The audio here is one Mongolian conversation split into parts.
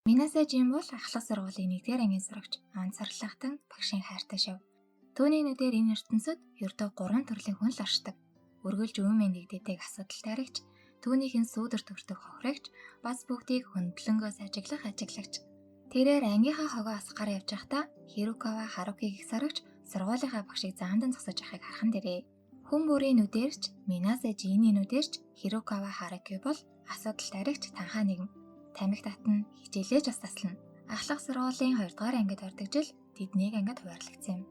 Минасажин бол ахлах сургуулийн 1-р ангийн сурагч онцорлогтон багшийн хайртай шав. Түүний нүдээр энэ ертөнцид ердөө 3 төрлийн хүн л оршдог. Өргөлж өвмэн нэгдэдэг асуудал таригч, түүнийхэн сүүдэр төртөг хохирогч, бас бүгдийг хөндлөнгөөс ажиглагч. Тэрээр ангийнхаа хогоо асахаар явж байхдаа Хирокава Харуки гэх сурагч сургуулийнхаа багшийг заамдан зогсож байхыг хархан дээрээ. Хүн бүрийн нүдээрч Минасажины нүдээрч Хирокава Харуки бол асуудал таригч танхаа нэгэн. Тамхи татна, хичээлээж бас таслана. Ахлах сургуулийн 2-р ангид ордог жил тэднийг ангид хуваарлагдсан юм.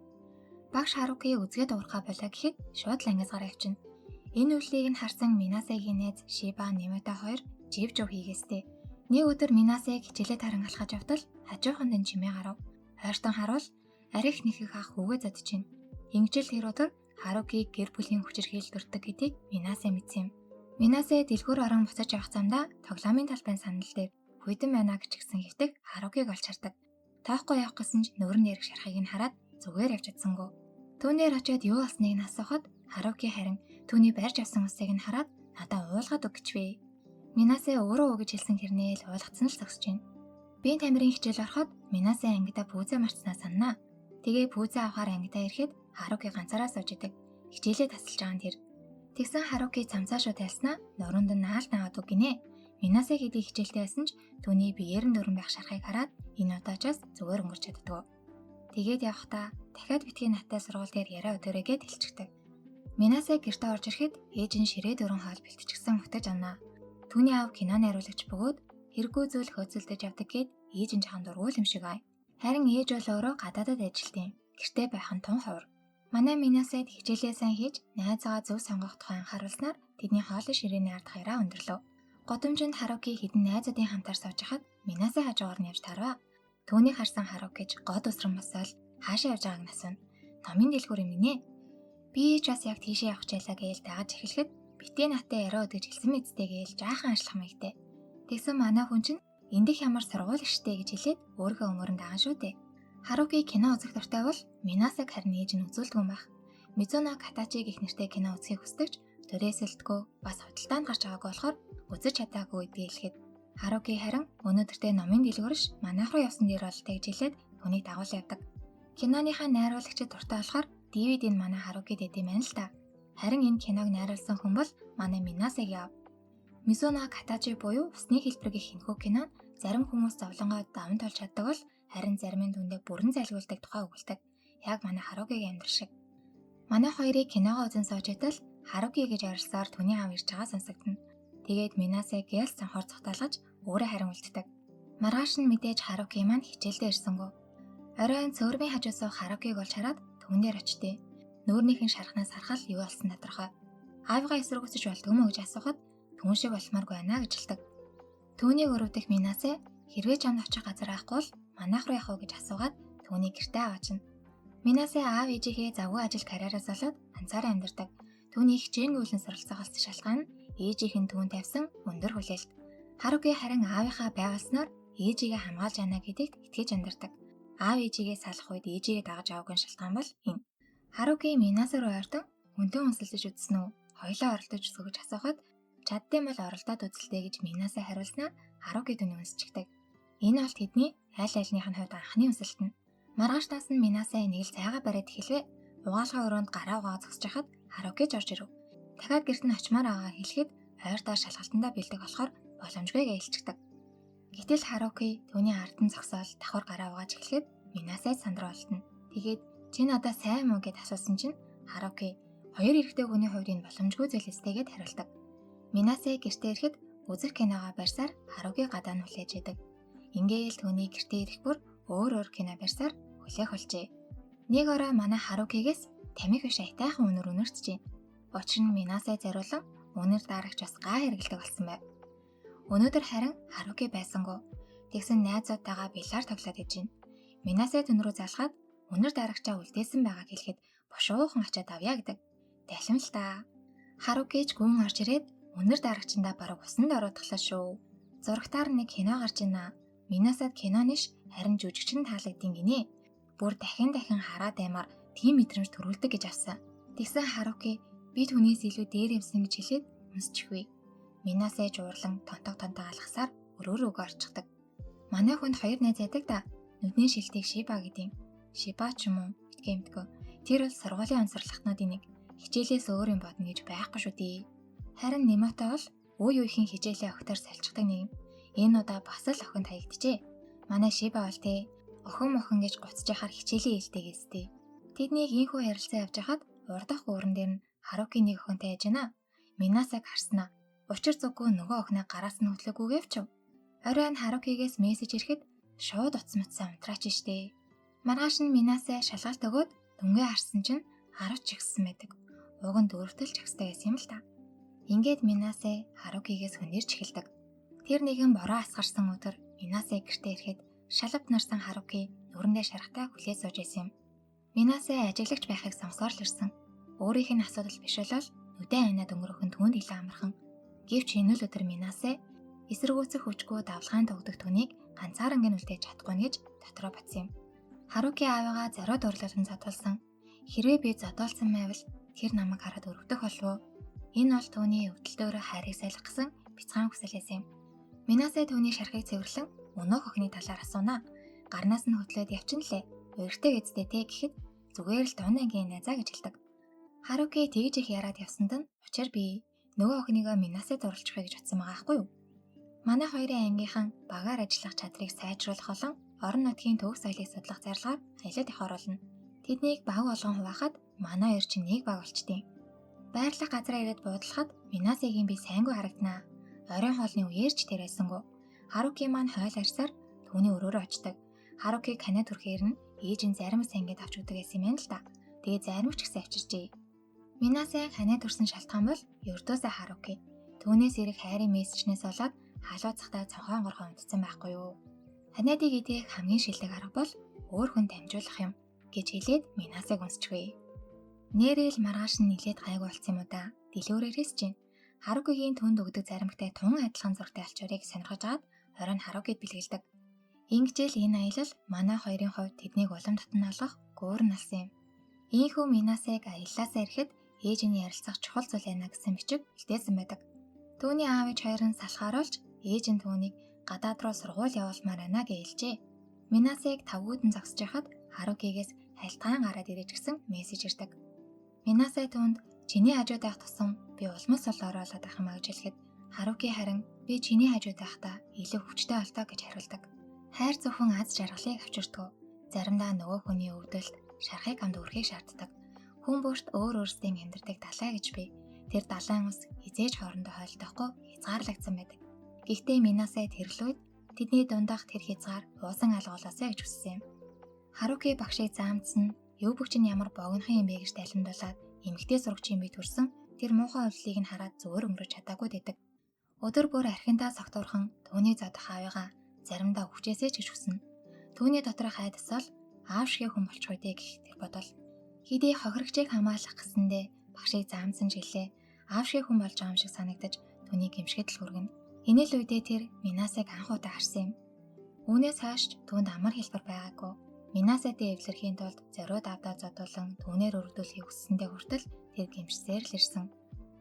Багш Харуки үзгээд уурхаа болоо гэхэд шууд л ангиас гараа явчихна. Энэ үйлийг нь харсан Минасагийн найз Шиба Нимото 2 живжив хийгээстэй. Нэг өдөр Минасаг хичээлээ таран алхаж явтал хажууханд нь чимээ гарав. Ойртон харуул арих нэхэх ах үгээ зодж байна. Ингэжл тэр өдөр Харуки гэр бүлийн хүчирхийлэл төрдөг гэдгийг Минасаа мэдсэн юм. Минасаа дэлгүүр орон буцаж явах замдаа тоглоомын талбайн санал дээр хүйдэн байна гэж гисэн хэвтэг Харукиг олж хардаг. Тоохгүй явах гэсэн ч нүүрэн дээрх шархыг нь хараад зүгээр явж чадсангүй. Түүнээр очиод юу болсныг нь асуухад Харуки харин түүний барьж авсан усыг нь хараад надад уулгаад өг гэвэ. Минасаа өөрөө үг гэж хэлсэн хэрнээ л уулгацсан л зогсож байна. Биеийн тамирын хичээл ороход Минасаа ангидаа пүүзээ марцснаа саннаа. Тэгээ пүүзээ авахаар ангидаа ирэхэд Харуки ганцаараа сууж идэг. Хичээлээ тасалж байгаа нь тэр. Тэгсэн Харуки цамцаа шууд тайлснаа нуруунд нь наалт наваад үг гинэ. Минасаа хийдэг хичээлтэй байсан ч түүний биеэр нь дөрөн байх шархыг хараад энэ удаачаас зүгээр өнгөрч чаддгүй. Тэгээд явхдаа дахиад битгий наттай сургууль дээр яриа өдөрөөгээд хэлчихдэг. Минасаа гэртээ орж ирэхэд ээж нь ширээ дөрөн хоол бэлтчихсэн хөтөж авнаа. Түүний аав кино найруулагч бөгөөд хэрэггүй зүйл хөөцөлдөж явдаг гэд ээж нь жахан дургуул юм шиг ай. Харин ээж бол өөрөө гадаадад ажилтیں۔ Гэртээ байх нь тун ховор. Манай Минасад хичээлээ сайн хийж найзгаа зөв сонгох тухай анхааруулснаар тэдний хоолой ширээний ард хаяраа өндөрлөв. Годомжинд Харуки хідэн найзуудын хамтаар сууж хахад Минасаа хажуугаар нь явж тарваа. Түүнийг харсан Харукич год усран босоод хаашаа явж байгааг нь асууна. Номын дэлгүүр юм гинэ. Би ч бас яг тийшээ явах чайлаа гээл дагаж эхлэхэд битээ натаа яриа өдгөж хэлсэн мэдтэй гээл жаахан ажиллах маягтай. Тэгсэн манай хүн чинь эндих ямар сургууль штэ гэж хэлээд өөрийнхөө өмөрөнд даан шүү дээ. Харуки кино үзэх дуртай бол Минасаг харин ээж нь үзүүлдэг юм байх. Мизуна Катачи гэх нэртэй кино үзхийг хүсдэгч төрөөсөлтгөө бас худалдаанд гарч байгаагүй болохоор үзэж чадаагүй гэдгийг хэлэхэд Харуки харин өнөөдөртөө номын дэлгүүрш манайх руу явсан дээр болтой гэж хэлээд түүнийг дагуул явдаг. Киноныхаа найруулагчид дуртай болохоор DVD-д манай Харукид идэм байна л та. Харин энэ киног найруулсан хүн бол манай Минасаг яв. Мизуна Катачи буюу усны хэлбэр гэх энэхүү кино зарим хүмүүс зовлонгоо даван толж чаддаг бол харин зарим нь түндэ бүрэн зайлгуулдаг тухай өгүүлдэг. Яг манай Харукигийн амьдрал шиг. Манай хоёрыг киногоо үзэн сууж идэл Харуки гэж орилсоор түүний аав ирж байгаа сонсогдно. Тэгээд Минасаг гээл цанхоор цогтолгож өөрөө харин үлддэг. Маргааш нь мэдээж Харуки маань хичээлдээ ирсэнгөө. Оройн цөөргийн хажуу суух Харукиг олж хараад түүнээр очтээ. Нүүрнийхэн шархнаас харахад юу болсон тодорхой. Аавыгаа эсэргүүцэж болдгоо мө гэж асуухад түн шиг болмооргүй байна гэж хэлдэг. Түүнийг өрөвдөх Минасаа хэрвээ чамд очих газар байхгүй бол манайх руу явах уу гэж асуугаад түүнийг гэртээ аваачна. Минасаа аав ээжийнхээ завгүй ажил карьераас болоод ганцаараа амьдардаг. Түүний хичээнгүйлэн суралцах болсон шалтгаан нь ээжийнх нь түүнд тавьсан өндөр хүлээлт. Харуки харин аавынхаа байгуулснаар ээжигээ хамгаалж яана гэдэгт итгэж амьдардаг. Аав ээжигээ салах үед ээжигээ дагаж аваагүй шалтгаан бол энэ. Харуки Минасаа руу ойртон хүнтэй үнсэлж үзсэн үү? Хоёлоо оролдож үзэх гэж асуухад чаддсан бол оролдоод үзэлтэй гэж Минасаа хариулснаар Харуки түүнийг үнсчихдэг. Энэ бол тэдний аль альных нь хувьд анхны үнсэлт нь. Маргаашнаас нь Минасаа нэг л цайгаа бариад эхэлвэ. Угаалгын өрөөнд гараа угаа зогсож хахад Харуки орж ирэв. Дахиад гэрт нь очимаар байгаа хэлэхэд ойртоо шалгалтандаа бэлдэх болохоор боломжгүй гэж хэлчихдэг. Гэтэл Харуки түүний ардан зогсоол давхар гараа угааж эхлэхэд Минасаа сандруултна. Тэгээд чи надаа сайн муу гэд асуусан чинь Харуки хоёр эрэгтэй хүний хувьд энэ боломжгүй зүйлстэй гэд хариулдаг. Минасаа гэртээ ирэхэд үзэх киногоо барьсаар Харуки гадаа нь хүлээж идэг. Ингээл түүний гэртээ ирэх бүр өөр кино барьсаар хүлээх болжээ. Нэг орой манай Харукигээс тамхи биш айтайхан үнэр үнэрчжээ. Учир нь Минасаа зориулан үнэр дарагч бас гаа хэрэгэлдэг болсон байв. Өнөөдөр харин Харуки байсангүй. Тэгсэн найзуудтайгаа бильярд тоглоод иж гин. Минасаа түн рүү залгаад үнэр дарагчаа үлдээсэн байгааг хэлэхэд бошуухан очиад авъя гэдэг. Далим л та. Харукич гүн орж ирээд үнэр дарагчиндаа бараг усанд ороодглоо шүү. Зурагтаар нэг кино гарч ийна. Минасад киноныш харин жүжигчин таалагдсан гинэ. Бүр дахин хараад аймаар тийм мэдрэмж төрүүлдэг гэж авсан. Тэгсэн Харуки би түүнээс илүү дээр юмсан гэж хэлээд үнсчихвэ. Минасаа жуурлан тонтог алхасаар өрөөрөө орчихдаг. Манай хүнд 2 найз байдаг да. Нүдний шилтийг Шиба гэдэг. Шиба ч юм уу? Итгэмтгөө. Тэр бол сургуулийн онцлогчнуудын нэг. Хичээлээс өөр юм бодно гэж байхгүй шүү дээ. Харин Немото бол үе үеийн хичээлээ өгтөр салчдаг нэг. Энэ удаа бас л охинд хаягджээ. Манай Шиба бол тээ охин гэж гуцж яхаар хичээлийн ээлтэйгээстэй. Тэднийг ийхүү ярилцсан явж хахад урдах гууран дээр нь Харуки нэг охинтой яж гинэ. Минасаг харснаа. Учир зүггүй нөгөө охиноо гараас нь хөтлөөгүй гэвч. Оройн Харукигээс мессеж ирэхэд шууд уцматсан унтраач штэ. Маргааш нь Минасаа шалгалт өгөөд дөнгөө харсан чинь Харуч ихсэн байдаг. Уг нь дөрөвтөлж ихсдэг байсан юм л та. Ингээд Минасаа Харукигээс хөнөрч эхэлдэг. Тэр нэгэн бороо асгарсан өдөр Минасаа гэртээ ирэхэд шалавт нарсан Харуки нүрэндээ шарахтай хүлээж сууж байсан юм. Минасаа ажиглагч байхыг сонсоор л ирсэн. Өөрийнх нь асуудал биш болол нүдэн айнаад өнгөрөх нь түүнд илүү амархан. Гэвч энэ л өдөр Минасаа эсэргүүцэх хүчгүй давлгаан тогтдог түүнийг ганцаараа гин үлдээж чадахгүй гэж дотроо батсан юм. Харуки аавыгаа зориод урлалан задуулсан. Хэрвээ би задуулсан байвал тэр намайг хараад өргөдөх болов уу? Энэ бол түүний өвдөлтөөрөө хайрыг сайлгах гэсэн бяцхан хүсэл байсан юм. Минасаа түүний шархыг цэвэрлэн өнөөх охины талаар асуунаа. Гарнаас нь хөтлөөд явчин лээ. Уяртай гэдтэй те гэхэд зүгээр л дон ангийн найзаа гэж хэлдэг. Харуки тэгж их яраад явсанд нь учир би нөгөө охиныгоо Минасаа дурлцохыг гэж утсан байгаа хгүй юу? Манай хоёрын ангийнхан багаар ажиллах чадрыг сайжруулах болон орон нутгийн төгс соёлыг судлах зорилгоор аялаад явах оруулна. Тэднийг баг болгон хуваахад манай хоёр чинь нэг баг болчтیں۔ Байрлах газараа ирээд буудлахад Минасагийн би сайнгүй харагданаа. Оройн хоолны үеэрч тэрээсэнгүү. Харуки маань хойл арьсаар түүний өрөөрөө очдог. Харуки канад төрхээр нь ээж нь зарим сангид авч өгдөг гэсэн юм л да. Тэгээ зарим ч гэсэн авчирчээ. Минасаа канад төрсэн шалтгаан бол ердөөсөө Харуки. Түүнээс ирэх хайрын мессежнээс болоод халуун цахтаа цонхоон горхон унтсан байхгүй юу? Ханадыг идэх хамгийн шилдэг арга бол өөр хүн дамжуулах юм гэж хэлээд Минасаг унсчихвээ. Нэрэл маргааш нь нилээд гайгүй болсон юм уу да. Дэлгүүрээрээс чинь Харукигийн түнд өгдөг заримтай тун адилхан зургтай алчуурыг сонирхож агаад оройн Харукид бэлгэлдэг. Ингэжэл энэ аялал манай хоёрын хувьд тэднийг улам татна олгох гүүр налсан юм. Ийхүү Минасаг аяллаасаа ирэхэд ээж нь ярилцах чухал зүйл байна гэсэн бичиг илтээсэн байдаг. Түүний аав ээж хоёр нь салхааруулж ээж нь түүнийг гадаад руу сургууль явуулмаар байна гэж хэлжээ. Минасаг тавгүйдэн зогсож байхад Харукигээс хайлтгаан гараад ирэж гисэн мессеж ирдэг. Минасаа түүнд чиний хажууд байх тусам би улмас бол ороолоод байх юм а гэж хэлэхэд Харуки харин би чиний хажууд байхдаа илүү хүчтэй болтоо гэж хариулдаг. Хайр зөвхөн аз жаргалыг авчирдаг. Заримдаа нөгөө хүний өвдөлт, шархыг амд өрхийг шаарддаг. Хүн бүрт өөр өөрсдийн амьдардаг далай гэж би. Тэр далайн ус хизээж хоорондоо хойлдохгүй хязгаарлагдсан байдаг. Гэхдээ Минасаа тэрлүүд тэдний дундах тэр хязгаар уусан алгуулаасаа гэж хүссэн юм. Харуки багшийг заамдсан ёв бүгч нь ямар богинохан юм бэ гэж тайлбарлаад эмгтэй сурагчийн би төрсөн тэр муухай үйлчлийг нь хараад зөөр өнгөрөж чадаагүй дэдэг. Өдөр бүр архиндаа согтуурхан түүний зодох аавыгаа заримдаа өвчээсэй ч гэж хүснэ. Түүний доторх айдас бол аав шиг хүн болчихгүй дээ гэх тэр бодол. Хэдий хохирогчийг хамгаалах гэсэндээ багшийг заамдсан жилээ аав шиг хүн болж байгаа юм шиг санагдаж түүний гимшгэд л хүргэнэ. Энэ л үедээ тэр Минасаг анх удаа харсан юм. Үүнээс хойш түүнд амар хэлбэр байгаагүй. Минасаатай эвлэрхийн тулд зориуд авдаа зодуулан түүнээр өргөдүүлэхийг хүссэндээ хүртэл тэр гимшсээр л ирсэн.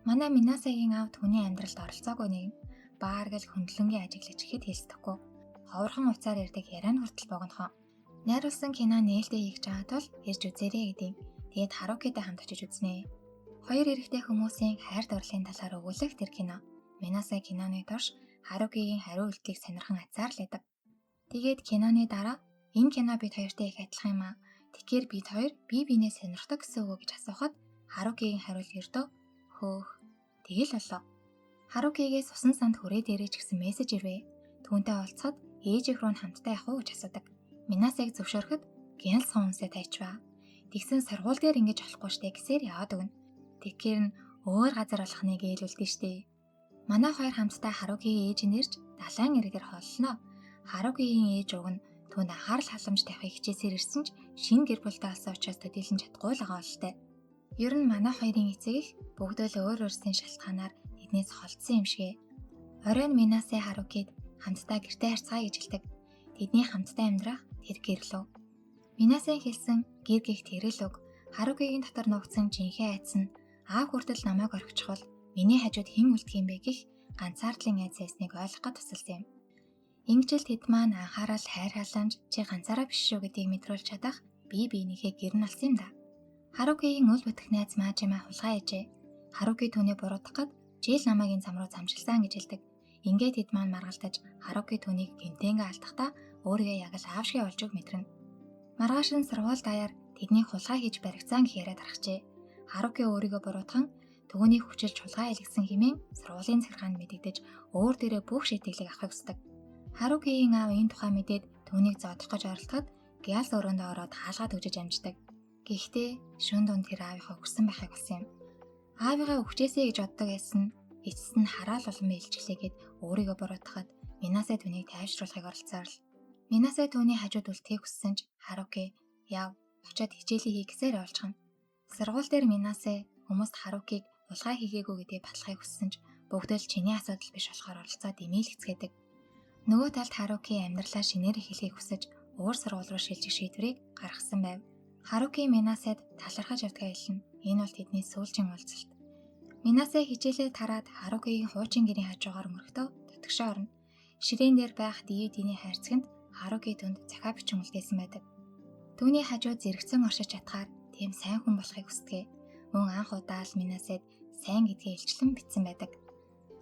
Манай Минасагийн аав түүний амьдралд оролцоогүй нэг бааргал хөндлөнгийн ажиглагч гэхэд хэлсдэхгүй. Ховорхон уцаар ирдэг яриан хүртэл богинохон. Найруулсан кино нээлттэй хийж байгаа тул ирж үзээрэй гэдэг. Тэгээд Харукитай хамт очиж үзнэ. Хоёр эрэгтэй хүмүүсийн хайр дурлалын талаар өгүүлэх тэр кино. Минасаа киноны турш Харукигийн хариу үйлдэлийг сонирхон азаарлаадаг. Тэгээд киноны дараа энэ кино бид хоёртой их адилхан юм аа. Тэгэхээр бид хоёр бие биенээ сонирхдаг гэсэн үг гэж асуухад Харукигийн хариулт ердөө хөөх. Тэгэл болоо. Харукигээс усан санд хүрээд ирэж гисэн мессеж ирвэ. Түүнтэй уулзахад ээж их рүү хамтдаа явах уу гэж асуудаг. Минасаг зөвшөөрөхөд гянал сонсоо тайчваа. Тэгсэн сургууль дээр ингэж болохгүй штэ гэсээр яваад өгнө. Тэгэхээр нь өөр газар болох нэг ээлүүлдэг штэ. Манай хоёр хамтдаа Харукигийн ээж нэрж далайн иргээр холлоо. Харукигийн ээж уг нь түүнд анхаарал халамж тавихыг хичээсээр ирсэн ч шинэ гэр бүлтэй болсон учраас төдийлөн чадахгүй л байгаа л тэ. Ер нь манай хоёрын эцэг их бүгдөө л өөр өөрсдийн шалтгаанаар эднээс холдсон юм шигэ. Оройн Минасаа Харукид хамтдаа гэртээ харцгаая гэж хэлдэг. Тэдний хамтдаа амьдрах тэр гэрлөө. Минасаа хэлсэн гэр гих тэрэл үг. Харукигийн дотор нуугдсан жинхэнэ айдас нь аав хүртэл намайг орхичихвол миний хажууд хэн үлдэх юм бэ гэх ганцаардлын айдас эснийг ойлгох гэж тусалсан юм. Ингэжэл тэд маань анхаарал хайр халамж чи ганцаараа биш шүү гэдгийг мэдрүүлж чадах бие биенийхээ гэрн болсон юм да. Харукигийн үл бүтэх найз Мажима хулгай ээжээ. Харуки түүнийг буруутгах гээд жил намаагийн зам руу замжилсан гэж хэлдэг. Ингээд тэд маань маргалдаж Харуки түүнийг гэмтэнгээ алдахдаа өөрийгөө яг л аав шиг олж өг мэдрэнэ. Маргааш нь сургууль даяар тэдний хулгай хийж баригцаан гэхээрээ тархжээ. Харуки өөрийгөө буруутган түүнийг хүчилж хулгай хийлгэсэн хэмээн сургуулийн захиргаанд мэдэгдэж өөр дээрээ бүх шийтгэлийг авахыг хүсдэг. Харукигийн аав энэ тухай мэдээд түүнийг зодох гэж оролдоход Гялс өрөөндөө ороод хаалгаад өгч амждаг. Гэхдээ шөнө дунд тэр аавынхаа өгсөн байхыг болсон юм. Аавыгаа өгчээсэй гэж боддог байсан эцэст нь хараал олон биелжлээгээд өөрийгөө буруутгаад Минасэ түүнийг тайвшруулахыг оролцоорл. Минасэ түүний хажууд үлдэхийг хүссэн ч Харуки яв очиод хичээлээ хий гэсээр олжхно. Сургууль дээр Минасэ хүмүүст Харукиг улгай хийгээгүй гэдгийг баталахыг хүссэн ч бүгд л чиний асуудал биш болохоор оролцоод имэйлгцгээдэг. Нөгөө талд Харуки амьдралаа шинээр эхлэхийг хүсэж өөр сургууль руу шилжих шийдвэрийг гаргасан байв. Харуки Минасэд талархаж явдгаа хэлнэ. Энэ бол тэдний сүүлчийн уулзалт. Минасэ хичээлээ тараад Харукигийн хуучин гэрийн хажуугаар мөрөхдөө дотгошоо орно. Ширээн дээр байх DVD-ний хайрцагт Харуки түнд захаа бичин үлдээсэн байдаг. Түүний хажууд зэрэгцэн оршиж чадхаар тийм сайн хүн болохыг хүсдэг. Мөн анх удаа л Минасэд сайн гэдгээ илчлэн бичсэн байдаг.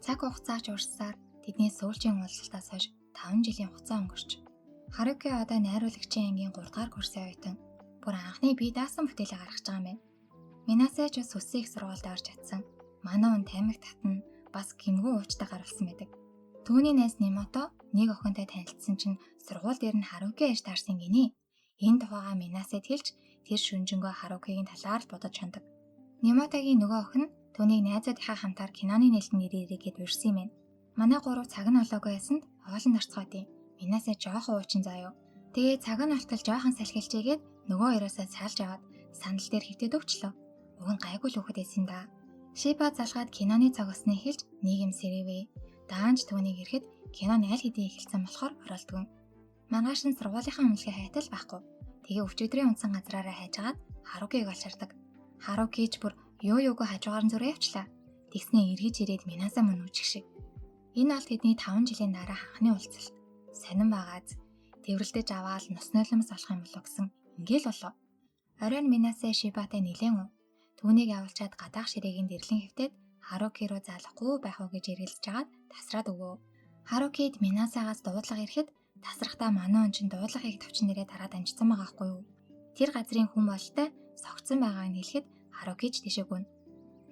Цаг хугацаач урссаар тэдний сүүлчийн уулзалтаас хойш 5 жилийн хугацаа өнгөрч. Харуки одоо найруулагчийн ангийн 3 дугаар курсын оюутан. Бүр анхны бие даасан бүтээлээ гаргаж байгаа юм байна. Минасэ ч бас өссөн их сургуульд орж чадсан. Манай он тамиг татна бас гимгүү уучтай гарвалсан байдаг. Түүний найз Нимото нэг охинтой танилцсан чинь сургууль дээр нь Харуки ээж таарсан гинэ. Энэ тухайга Минасэд хэлж тэр шүнжэнгөө Харукигийн талаар л бодож хандаг. Нимотогийн нөгөө охин түүнийг найзуудынхаа хамтаар киноны нээлтний нэрийг гээд урьсан юм байна. Манай гурав цаг нь олоогүй байсанд хоолнд орцгоод юм. Минасэ жоохон уучин заяа. Тэгээ цаг нь олтол жоохон салхилчээгээд нөгөө хоёроосоо салж аваад сандал дээр хөвтөд өгчлөө. Уг нь гайгүй л хөхөд байсан да. Шиба залгаад киноны цаг өснө хэлж нийгэм сэрэвэ. Даанч түүнийг ирэхэд кино найл хэдийн эхэлсэн болохоор оролдгоо. Маргааш нь сургуулийнхаа өмнөлгөө хайтал байхгүй. Тэгээ өчигдрийн унтсан газраараа хайжгаад Харукиг олж хардаг. Харуки ч бүр юугүй хажуугаар нь зураа явчлаа. Тэгснээ эргэж ирээд Минасэ мөн үжих шиг. Энэ бол тэдний 5 жилийн дараа анхны уулзалт. Сонин байгааз тэрвэрлдэж аваад нус нойлмос болох юм болов гэсэн ингээл болов. Оройн Минасэ Шибатай нилээн уу. Түүнийг явуулчаад гадаах ширээгийн дэрлэн хэвтээд Харуки руу залахгүй байх уу гэж эргэлдэж агаад тасраад өгөө. Харукид Минасагаас дуудлага ирэхэд тасрахтаа манай он чин дуудлагыг товч нэрээ дараад амжсан байгаа хгүй юу. Тэр газрын хүн болтой согцсон байгааг нь хэлэхэд Харукич тишээгүн.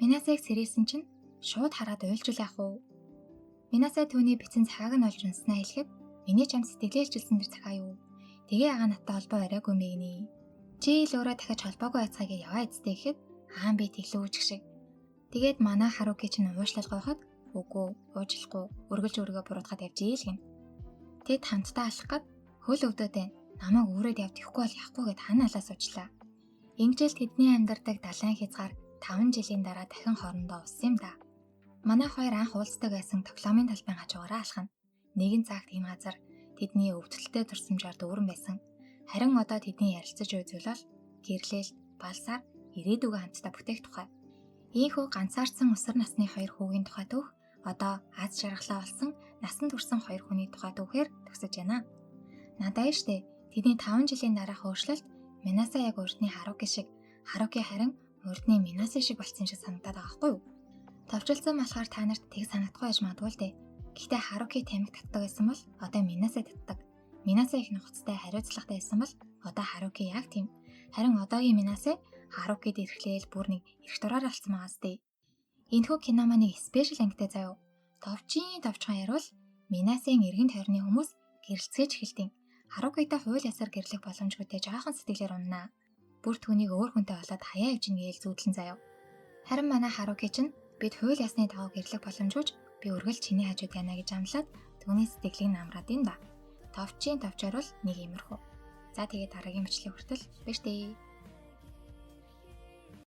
Минасыг сэрээсэн чинь шууд хараад уйлжул яах вэ? Минасэ түүний бичсэн цагааг нь олж унснаа хэлэхэд миний ч ам сэтгэлээлжилсэн тэр цагаа юу. Тэгээ ягаа наттай холбоо оройгүй мэгний. Чи л өөрөө дахиж холбоогүй байцгааг яваа эцтэй гэхэд хаан би тэглүүж шиг. Тэгээд манай Харуки чинь уушлал гоохот үгүй уучлахгүй өргөлж өргөө буруутгаад явж ийл гин. Тэд хамтдаа алах гээд хөл өвдөд байна. Намайг өөрөд явд ихгүй бол яахгүй гэд ханаалаа суучлаа. Ингэжэл тэдний амьдардаг далайн хязгаар 5 жилийн дараа дахин хоорондоо уссан юм да. Манай хоёр анх уулздаг байсан тоглоомын талбайн хажуугаараа алхана. Нэгэн цагт энэ газар тэдний өвдөлттэй турсамжаар дүүрэн байсан. Харин одоо тэдний ярилцаж буй зүйл бол гэрлэл, балсаар ирээдүгөө хамтдаа бүтээх тухай. Ийхүү ганцаарсан өсвөр насны 2 хүүгийн тухай түүх одоо аз жаргалаа болсон насанд хүрсэн 2 хүний тухай түүхээр төгсөж байна. Надаа штэ тэдний 5 жилийн дараах өөрчлөлт Минасэ яг урдны Харуки шиг, Харуки харин урдны Минасэ шиг болсон шиг санагдаад байгаа хгүй юу? Товчлсон болохоор та нарт тэг санагдахгүй байж магадгүй л дээ. Гэхдээ Харуки тамиг татдаг байсан бол одоо Минасэ татдаг. Минасэ их нухацтай хариуцлагатай байсан бол одоо Харуки яг тийм. Харин одоогийн Минасэ Харукид ирэхлээл бүр нэг эрх дураар алцсан байгаас дээ. Энэхүү кино маань нэг спешиал ангитай заяа. Товчхон ярил Минасэгийн эргэн тойрны хүмүүс гэрэлцгээж эхэлдэг. Харукитай хууль ясаар гэрлэх боломжгүйтэй жоохон сэтгэлээр уннаа. Бүр түүнийг өөр хүнтэй болоод хаяа явж гээл зүүдлэн заяа. Харин манай Харуки чинь бид хууль ясны дагуу гэрлэх боломжгүйч би үргэлж чиний хажууд байна гэж амлаад түүний сэтгэлийг намраад энэ да. Товчоор бол нэг иймэрхүү. За тэгээд дараагийн бичлэг хүртэл баяр таа.